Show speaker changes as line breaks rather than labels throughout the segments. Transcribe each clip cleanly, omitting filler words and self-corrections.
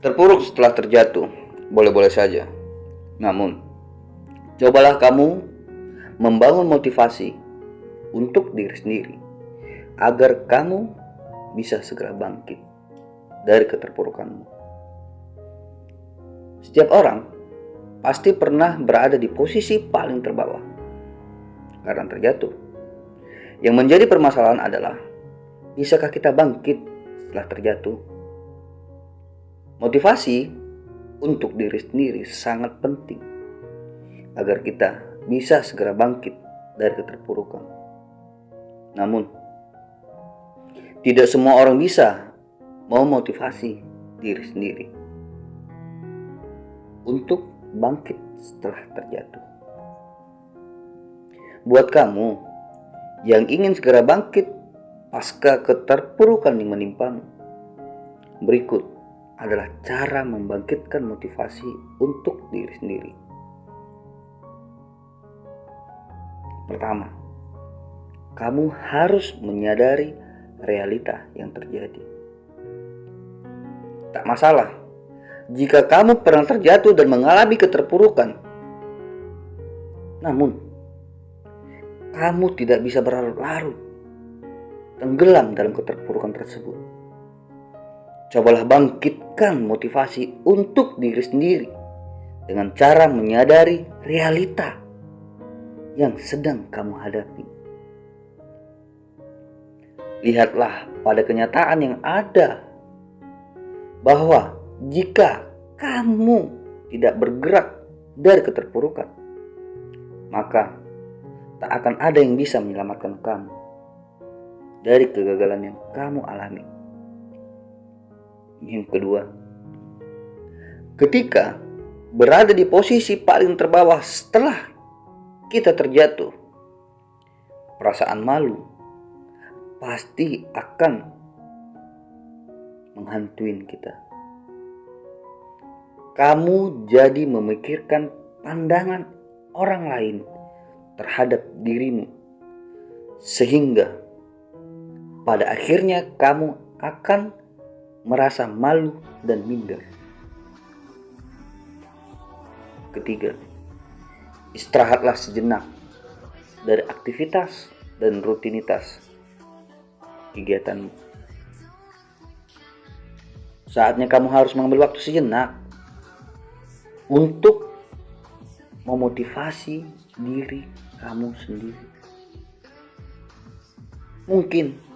Terpuruk setelah terjatuh, boleh-boleh saja. Namun, cobalah kamu membangun motivasi untuk diri sendiri agar kamu bisa segera bangkit dari keterpurukanmu. Setiap orang pasti pernah berada di posisi paling terbawah karena terjatuh. Yang menjadi permasalahan adalah, bisakah kita bangkit setelah terjatuh? Motivasi untuk diri sendiri sangat penting agar kita bisa segera bangkit dari keterpurukan. Namun, tidak semua orang bisa memotivasi diri sendiri untuk bangkit setelah terjatuh. Buat kamu yang ingin segera bangkit pasca keterpurukan yang menimpamu, berikut adalah cara membangkitkan motivasi untuk diri sendiri. Pertama, kamu harus menyadari realita yang terjadi. Tak masalah jika kamu pernah terjatuh dan mengalami keterpurukan. Namun, kamu tidak bisa berlarut-larut tenggelam dalam keterpurukan tersebut. Cobalah bangkitkan motivasi untuk diri sendiri dengan cara menyadari realita yang sedang kamu hadapi. Lihatlah pada kenyataan yang ada bahwa jika kamu tidak bergerak dari keterpurukan, maka tak akan ada yang bisa menyelamatkan kamu dari kegagalan yang kamu alami. Yang kedua, ketika berada di posisi paling terbawah setelah kita terjatuh, perasaan malu pasti akan menghantui kita. Kamu jadi memikirkan pandangan orang lain terhadap dirimu, sehingga pada akhirnya kamu akan merasa malu dan minder. Ketiga, istirahatlah sejenak dari aktivitas dan rutinitas kegiatanmu. Saatnya kamu harus mengambil waktu sejenak untuk memotivasi diri kamu sendiri. Mungkin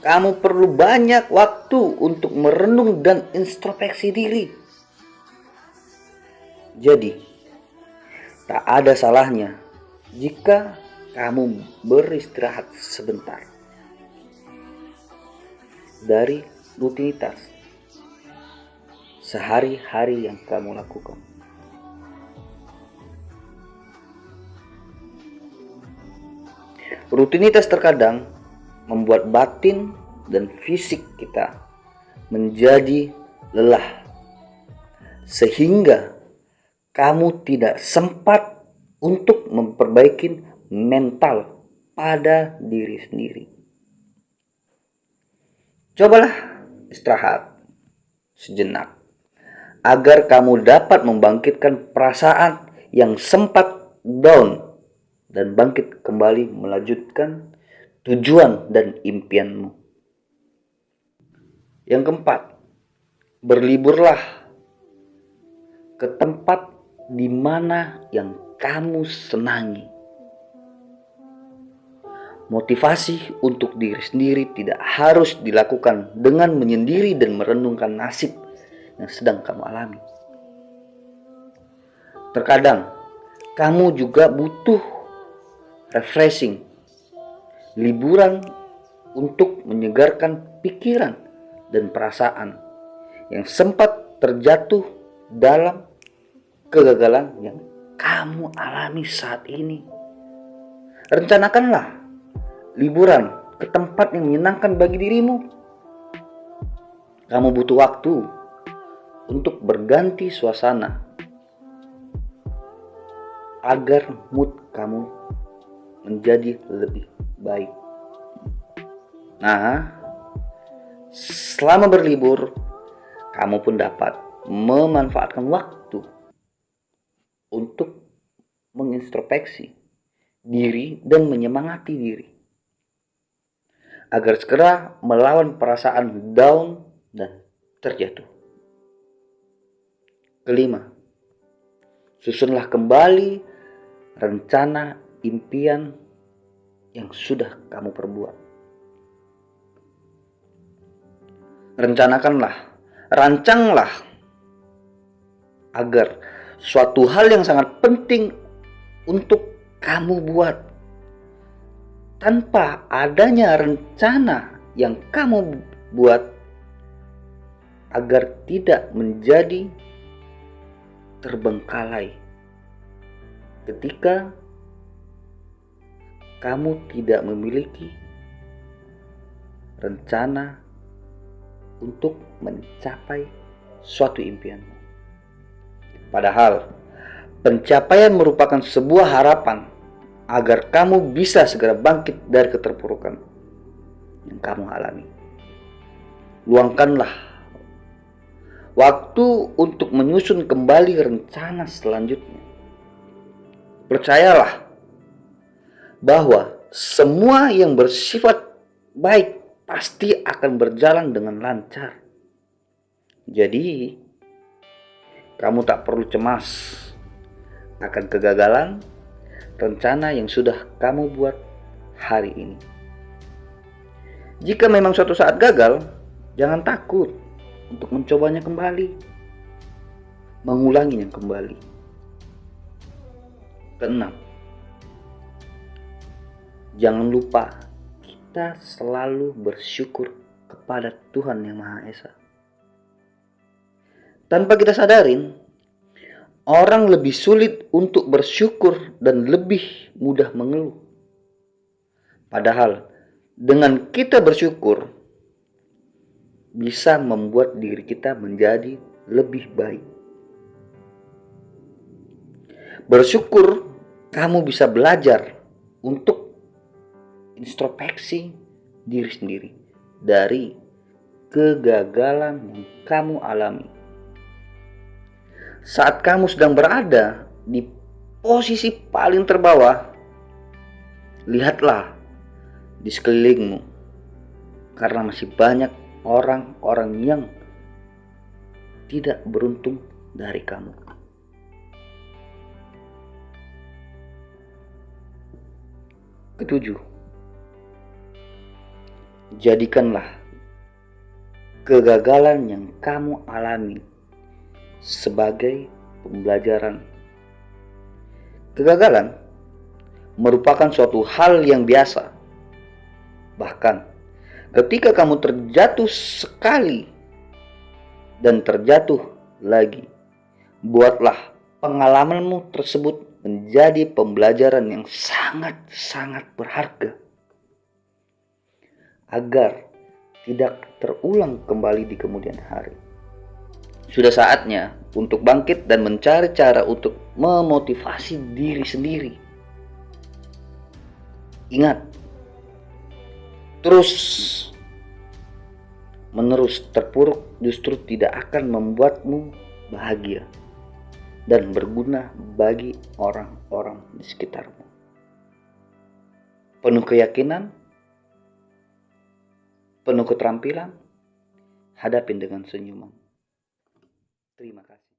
kamu perlu banyak waktu untuk merenung dan introspeksi diri. Jadi, tak ada salahnya jika kamu beristirahat sebentar dari rutinitas sehari-hari yang kamu lakukan. Rutinitas terkadang membuat batin dan fisik kita menjadi lelah, sehingga kamu tidak sempat untuk memperbaiki mental pada diri sendiri. Cobalah istirahat sejenak agar kamu dapat membangkitkan perasaan yang sempat down dan bangkit kembali melanjutkan tujuan dan impianmu. Yang keempat, berliburlah ke tempat di mana yang kamu senangi. Motivasi untuk diri sendiri tidak harus dilakukan dengan menyendiri dan merenungkan nasib yang sedang kamu alami. Terkadang kamu juga butuh refreshing, liburan untuk menyegarkan pikiran dan perasaan yang sempat terjatuh dalam kegagalan yang kamu alami saat ini. Rencanakanlah liburan ke tempat yang menyenangkan bagi dirimu. Kamu butuh waktu untuk berganti suasana agar mood kamu menjadi lebih baik. Nah, selama berlibur, kamu pun dapat memanfaatkan waktu untuk mengintrospeksi diri dan menyemangati diri agar segera melawan perasaan down dan terjatuh. Kelima, susunlah kembali rencana impian yang sudah kamu perbuat. Rencanakanlah, rancanglah agar suatu hal yang sangat penting untuk kamu buat. Tanpa adanya rencana yang kamu buat agar tidak menjadi terbengkalai ketika kamu tidak memiliki rencana untuk mencapai suatu impian. Padahal pencapaian merupakan sebuah harapan agar kamu bisa segera bangkit dari keterpurukan yang kamu alami. Luangkanlah waktu untuk menyusun kembali rencana selanjutnya. Percayalah bahwa semua yang bersifat baik pasti akan berjalan dengan lancar. Jadi, kamu tak perlu cemas akan kegagalan rencana yang sudah kamu buat hari ini. Jika memang suatu saat gagal, jangan takut untuk mencobanya kembali, mengulanginya kembali. Keenam, jangan lupa kita selalu bersyukur kepada Tuhan Yang Maha Esa. Tanpa kita sadarin, orang lebih sulit untuk bersyukur dan lebih mudah mengeluh. Padahal dengan kita bersyukur bisa membuat diri kita menjadi lebih baik. Bersyukur kamu bisa belajar untuk introspeksi diri sendiri dari kegagalan yang kamu alami. Saat kamu sedang berada di posisi paling terbawah, lihatlah di sekelilingmu, karena masih banyak orang-orang yang tidak beruntung dari kamu. Ketujuh, jadikanlah kegagalan yang kamu alami sebagai pembelajaran. Kegagalan merupakan suatu hal yang biasa. Bahkan ketika kamu terjatuh sekali dan terjatuh lagi, buatlah pengalamanmu tersebut menjadi pembelajaran yang sangat-sangat berharga agar tidak terulang kembali di kemudian hari. Sudah saatnya untuk bangkit dan mencari cara untuk memotivasi diri sendiri. Ingat, terus menerus terpuruk justru tidak akan membuatmu bahagia dan berguna bagi orang-orang di sekitarmu. Penuh keyakinan, penuh keterampilan, hadapin dengan senyuman. Terima kasih.